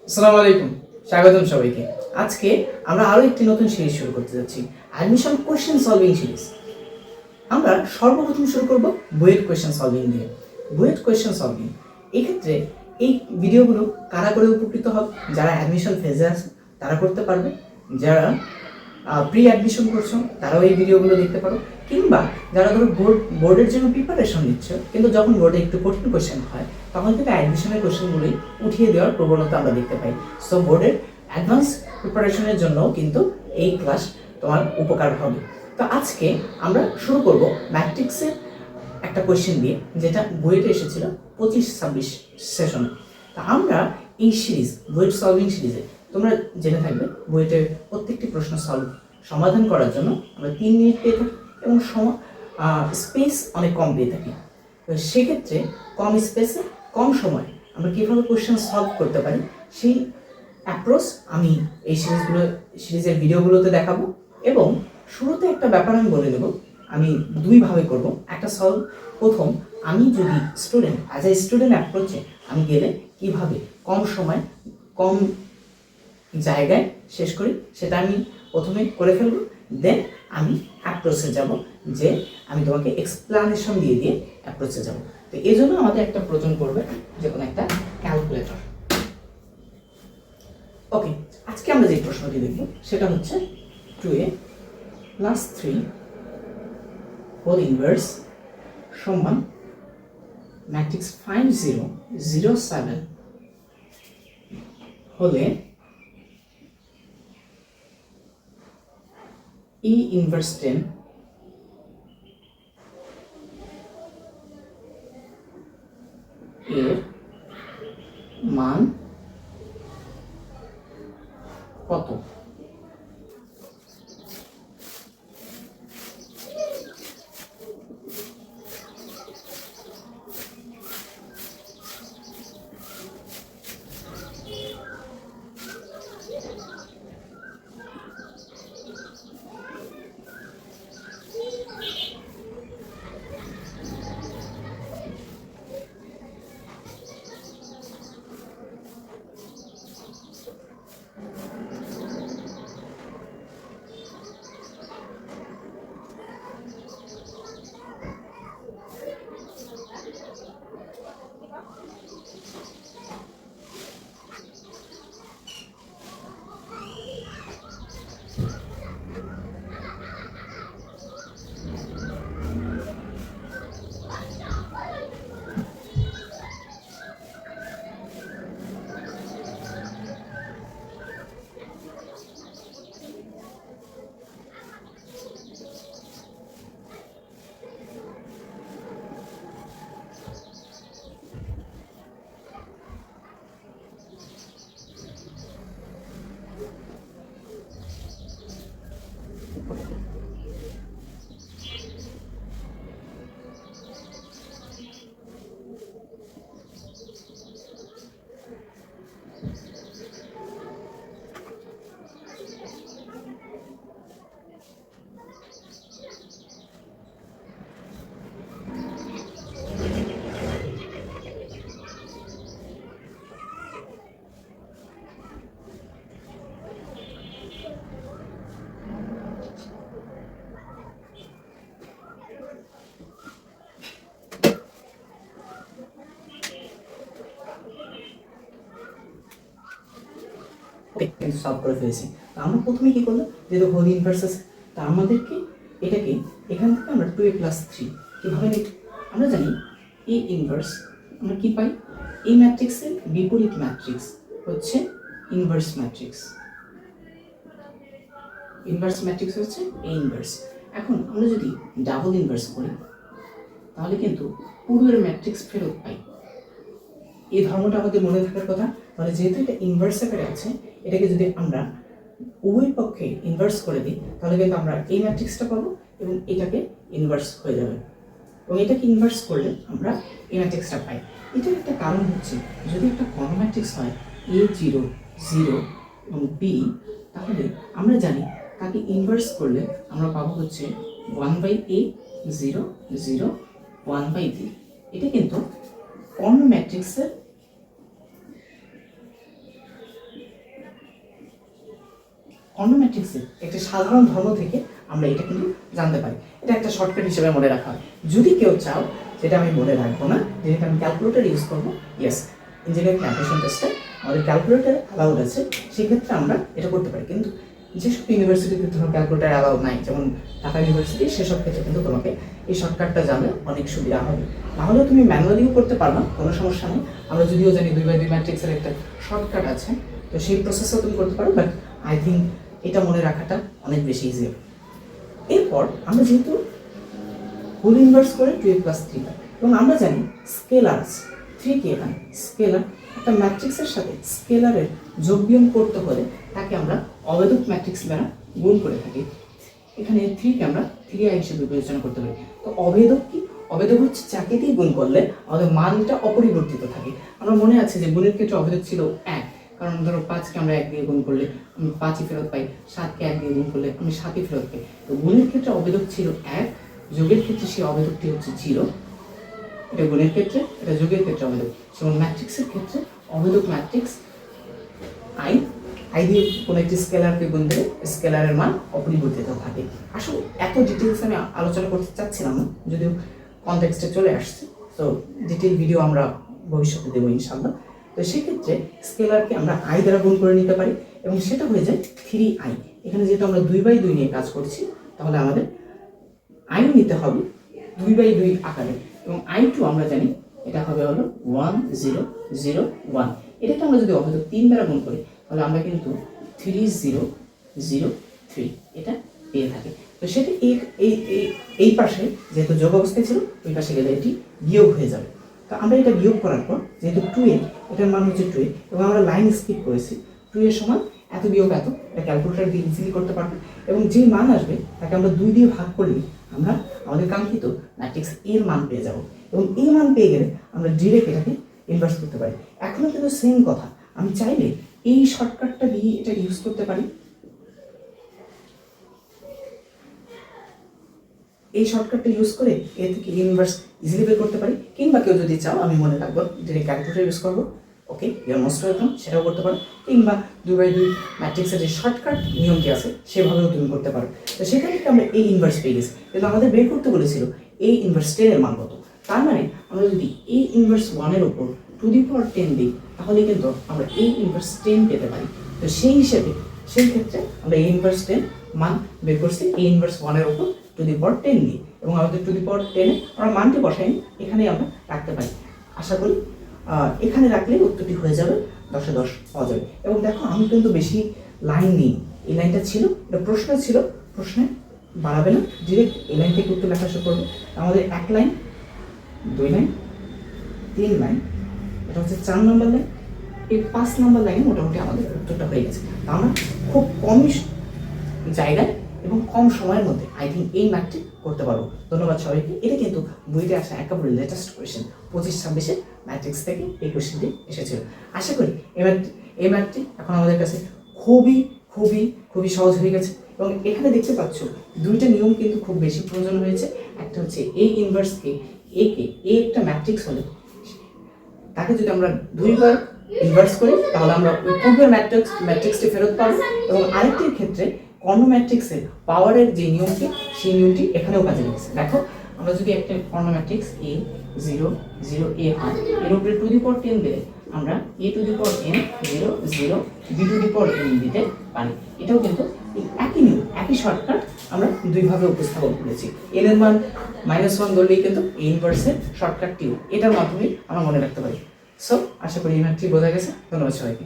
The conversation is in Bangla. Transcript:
আসসালামু আলাইকুম, স্বাগতম সবাইকে। আজকে আমরা আরো একটি নতুন সিরিজ শুরু করতে যাচ্ছি, অ্যাডমিশন কোশ্চেন সলভিং সিরিজ। আমরা সর্বপ্রথম শুরু করব বুয়েট কোশ্চেন সলভিং দিয়ে। বুয়েট কোশ্চেন সলভিং এক্ষেত্রে এই ভিডিওগুলো কারা করে উপকৃত হবে? যারা অ্যাডমিশন ফেজে আছে তারা করতে পারবে, যারা প্রি অ্যাডমিশন করছো তারাও এই ভিডিওগুলো দেখতে পারো, কিংবা যারা ধরো বোর্ডের জন্য প্রিপারেশন নিচ্ছ কিন্তু যখন বোর্ডে একটু কঠিন কোশ্চেন হয় তখন কিন্তু অ্যাডমিশনের কোশ্চেনগুলোই উঠিয়ে দেওয়ার প্রবণতা আমরা দেখতে পাই। সো বোর্ডের অ্যাডভান্স প্রিপারেশনের জন্য কিন্তু এই ক্লাস তোমার উপকার হবে। তো আজকে আমরা শুরু করব ম্যাট্রিক্সের একটা কোয়েশ্চেন দিয়ে, যেটা বুয়েটে এসেছিল 25-26 সেশনে। তা আমরা এই সিরিজ বুয়েট সলভিং সিরিজে তোমরা জেনে থাকবে বুয়েটের প্রত্যেকটি প্রশ্ন সমাধান করার জন্য আমরা 3 মিনিট পেয়ে থাকি এবং স্পেস অনেক কম পেয়ে থাকি। তো সেক্ষেত্রে কম স্পেসে কম সময় আমরা কীভাবে কোয়েশ্চেন সলভ করতে পারি সেই অ্যাপ্রোচ আমি এই সিরিজের ভিডিওগুলোতে দেখাবো। এবং শুরুতে একটা ব্যাপার আমি বলে দেবো, আমি দুইভাবে করব। একটা প্রথম আমি যদি অ্যাজ এ স্টুডেন্ট অ্যাপ্রোচে আমি গেলে কিভাবে কম সময় কম জায়গায় শেষ করি সেটা আমি প্রথমে করে ফেলবো, দেন আমি অ্যাপ্রোচে যাব, যে আমি তোমাকে এক্সপ্লানেশন দিয়ে দিয়ে অ্যাপ্রোচে যাব। তো এই জন্য আমাদের একটা প্রয়োজন পড়বে যে কোনো একটা ক্যালকুলেটর। ওকে, আজকে আমরা যে প্রশ্নটি দেখব সেটা হচ্ছে 2a + 3 হোল ইনভার্স সমান ম্যাট্রিক্স 5 0 0 7 হলে E ইনভার্স 10 এর মান কত? ওকে, কিন্তু সলভ করে ফেলেছি। তো আমরা প্রথমে কি করলাম, যেহেতু হোল ইনভার্স আছে তা আমাদেরকে এটাকে এখান থেকে আমরা 2a + 3 কীভাবে নিই? আমরা জানি এ ইনভার্স আমরা কি পাই, এই ম্যাট্রিক্সের বিপরীত ম্যাট্রিক্স হচ্ছে ইনভার্স ম্যাট্রিক্স। ইনভার্স ম্যাট্রিক্স হচ্ছে এ ইনভার্স। এখন আমরা যদি ডাবল ইনভার্স করি তাহলে কিন্তু পূর্বের ম্যাট্রিক্স ফেরত পাই। এই ধর্মটা আমাদের মনে থাকার কথা। মানে যেহেতু এটা ইনভার্স আকারে আছে, এটাকে যদি আমরা উভয় পক্ষে ইনভার্স করে দিই তাহলে কিন্তু আমরা এই ম্যাট্রিক্সটা পাবো এবং এটাকে ইনভার্স হয়ে যাবে, এবং এটাকে ইনভার্স করলে আমরা এই ম্যাট্রিক্সটা পাই। এটার একটা কারণ হচ্ছে, যদি একটা কর্ণ ম্যাট্রিক্স হয় A0 0 এবং B, তাহলে আমরা জানি তাকে ইনভার্স করলে আমরা পাবো হচ্ছে 1/A 0 0 1/B। এটা কিন্তু কর্ণ ম্যাট্রিক্সের কর্ণ ম্যাট্রিক্সের একটা সাধারণ ধর্ম থেকে আমরা এটা কিন্তু জানতে পারি। এটা একটা শর্টকাট হিসেবে মনে রাখা হয়। যদি কেউ চাও যেটা আমি মনে রাখবো না, যেটা আমি ক্যালকুলেটর ইউজ করবো, ইয়েস, ইঞ্জিনিয়ারিং অ্যাপ্লিকেশন টেস্টে আমাদের ক্যালকুলেটর অ্যালাউড আছে, সেক্ষেত্রে আমরা এটা করতে পারি। কিন্তু যেসব ইউনিভার্সিটিতে ধরো ক্যালকুলেটর অ্যালাউড নাই, যেমন ঢাকা ইউনিভার্সিটি, সেসব ক্ষেত্রে কিন্তু তোমাকে এই শর্টকাটটা জানলে অনেক সুবিধা হবে। নাহলে তুমি ম্যানুয়ালিও করতে পারবা, কোনো সমস্যা নেই। আমরা যদিও জানি 2x2 ম্যাট্রিক্সের একটা শর্টকাট আছে, তো সেই প্রসেসও তুমি করতে পারো, বাট আই থিঙ্ক এটা মনে রাখাটা অনেক বেশি ইজি। এরপর আমরা যেহেতু হোল ইনভার্স করে 2a+3 পাই, এবং আমরা জানি স্কেলার 3 কি এখানে স্কেলার, একটা ম্যাট্রিক্সের সাথে স্কেলারের যোগ বিয়োগ করতে হলে তাকে আমরা অবেদক ম্যাট্রিক্স দ্বারা গুণ করে থাকি। এখানে 3 কে আমরা 3i হিসেবে বিবেচনা করতে পারি। তো অবেদক কি? অবেদক হচ্ছে যাকে দিয়ে গুণ করলে আমাদের মানটা অপরিবর্তিত থাকে। আমরা মনে আছে যে গুণের ক্ষেত্রে অবেদক ছিল 1, কারণ ধরো 5কে আমরা 1 দিয়ে গুণ করলে আমি 5ই ফেরত পাই, 7কে 1 দিয়ে গুণ করলে আমি 7ই ফেরত পাই। তো গুণের ক্ষেত্রে অবেদক ছিল 1, যোগের ক্ষেত্রে সেই অবেদকটি হচ্ছে 0। এটা গুণের ক্ষেত্রে, এটা যোগের ক্ষেত্রে অবেদক। যেমন ম্যাট্রিক্সের ক্ষেত্রে অবেদক ম্যাট্রিক্স আই দিয়ে কোনো একটি স্কেলারকে গুণ দিলে স্কেলারের মান অপরিবর্তিত থাকে। আসলে এত ডিটেলস আমি আলোচনা করতে চাচ্ছিলাম না, যদিও কনটেক্সটে চলে আসছে, তো ডিটেল ভিডিও আমরা ভবিষ্যতে দেবো ইনশাআল্লাহ। তো সেক্ষেত্রে স্কেলারকে আমরা আই দ্বারা গুণ করে নিতে পারি, এবং সেটা হয়ে যায় 3i। এখানে যেহেতু আমরা 2/2 নিয়ে কাজ করছি, তাহলে আমাদের আই নিতে হবে 2/2 আকারে, এবং i2 আমরা জানি এটা হবে হলো 1 0 0 1। এটাকে আমরা যদি অবেদক 3 দ্বারা গুণ করি, তাহলে আমরা কিন্তু 3 0 0 3 এটা পেয়ে থাকি। তো সেটা এই পাশে যেহেতু যোগ অবস্থায় ছিল, ওই পাশে গেলে এটি বিয়োগ হয়ে যাবে। তো আমরা এটা বিয়োগ করার পর যেহেতু 2a, এটার মান হচ্ছে 2a, এবং আমরা লাইন স্কিপ করেছি, 2 এর সমান এত বিয়োগ এত, এটা ক্যালকুলেটর দিয়ে ইজিলি করতে পারবে। এবং যে মান আসবে তাকে আমরা 2 দিয়ে ভাগ করলে আমরা আমাদের কাঙ্ক্ষিত ম্যাট্রিক্স এর মান পেয়ে যাব, এবং এই মান পেয়ে গেলে আমরা ডিরেক্ট এটাকে ইনভার্স করতে পারি। এখনও কিন্তু সেম কথা, আমি চাইলে এই শর্টকাটটা দিয়ে এটা ইউজ করতে পারি, এই শর্টকাটটা ইউজ করে এর থেকে ইনভার্স ইজিলি বের করতে পারি। কিংবা কেউ যদি চাও আমি মনে রাখবো ডিরেক্ট ক্যালকুলেটর ইউজ করবো, ওকে, ইউর মোস্ট ওয়েলকাম, সেটাও করতে পারো। কিংবা 2/2 ম্যাট্রিক্সের যে শর্টকাট নিয়মটি আছে সেভাবেও তুমি করতে পারো। তো সেখান থেকে আমরা এই ইনভার্স পেয়ে গেছি, কিন্তু আমাদের বের করতে বলেছিল এই ইনভার্স 10 এর মান কত। তার মানে আমরা যদি এই ইনভার্স 1 এর উপর 2^10 দিই, তাহলে কিন্তু আমরা এই ইনভার্স 10 পেতে পারি। তো সেই হিসেবে সেই ক্ষেত্রে আমরা এই ইনভার্স 10 মান বের করছি এই ইনভার্স 1 এর উপর 2^10 দিই, এবং আমাদের 2^10 আমরা মানটি বসাই এখানেই আমরা রাখতে পারি। আশা করি এখানে রাখলে উত্তরটি হয়ে যাবে 10-এ 10 পাওয়া যাবে। এবং দেখো আমি কিন্তু বেশি লাইন নিই, এই লাইনটা ছিল, এটা প্রশ্ন ছিল, প্রশ্নে বাড়াবে না, ডিরেক্ট এই লাইন থেকে উত্তর লেখা শুরু করবে। আমাদের 1 লাইন, 2 লাইন, 3 লাইন, এটা হচ্ছে 4 নম্বর লাইন, এই 5 নম্বর লাইনে মোটামুটি আমাদের উত্তরটা হয়ে গেছে। আমরা খুব কমই জায়গায় এবং কম সময়ের মধ্যে আই থিঙ্ক এই ম্যাথটি করতে পারবো। ধন্যবাদ সবাইকে। এটা কিন্তু বইতে আসা একেবারে লেটেস্ট কোয়েশ্চেন, 25-26 ম্যাট্রিক্স থেকে এই কোয়েশ্চেনটি এসেছিল। আশা করি এই ম্যাথটি এখন আমাদের কাছে খুবই খুবই খুবই সহজ হয়ে গেছে। এবং এখানে দেখতে পাচ্ছ 2টা নিয়ম কিন্তু খুব বেশি প্রয়োজন হয়েছে। একটা হচ্ছে এই ইনভার্সকে এ একটা ম্যাট্রিক্স হলে তাকে যদি আমরা 2বার ইনভার্স করি, তাহলে আমরা ওই পূর্বের ম্যাট্রিক্সটি ফেরত পাবো। এবং আরেকটির ক্ষেত্রে কর্ণ ম্যাট্রিক্সের পাওয়ারের যে নিয়মটি, সেই নিয়মটি এখানেও কাজে লেগেছে। দেখো আমরা যদি একটা কর্ণ ম্যাট্রিক্স a 0 0 a হয়, এর উপরে 2^10 দিলে আমরা a^n 0 0 b^n দিতে পারি। এটাও কিন্তু একই নিয়ম, একই শর্টকাট আমরা দুইভাবে উপস্থাপন করেছি। n এর মান -1 ধরলেই কিন্তু এই ইনভার্সের শর্টকাটটিও এটার মাধ্যমে আমরা মনে রাখতে পারি। সো আশা করি এই ম্যাথটি বোঝা গেছে। ধন্যবাদ সবাইকে।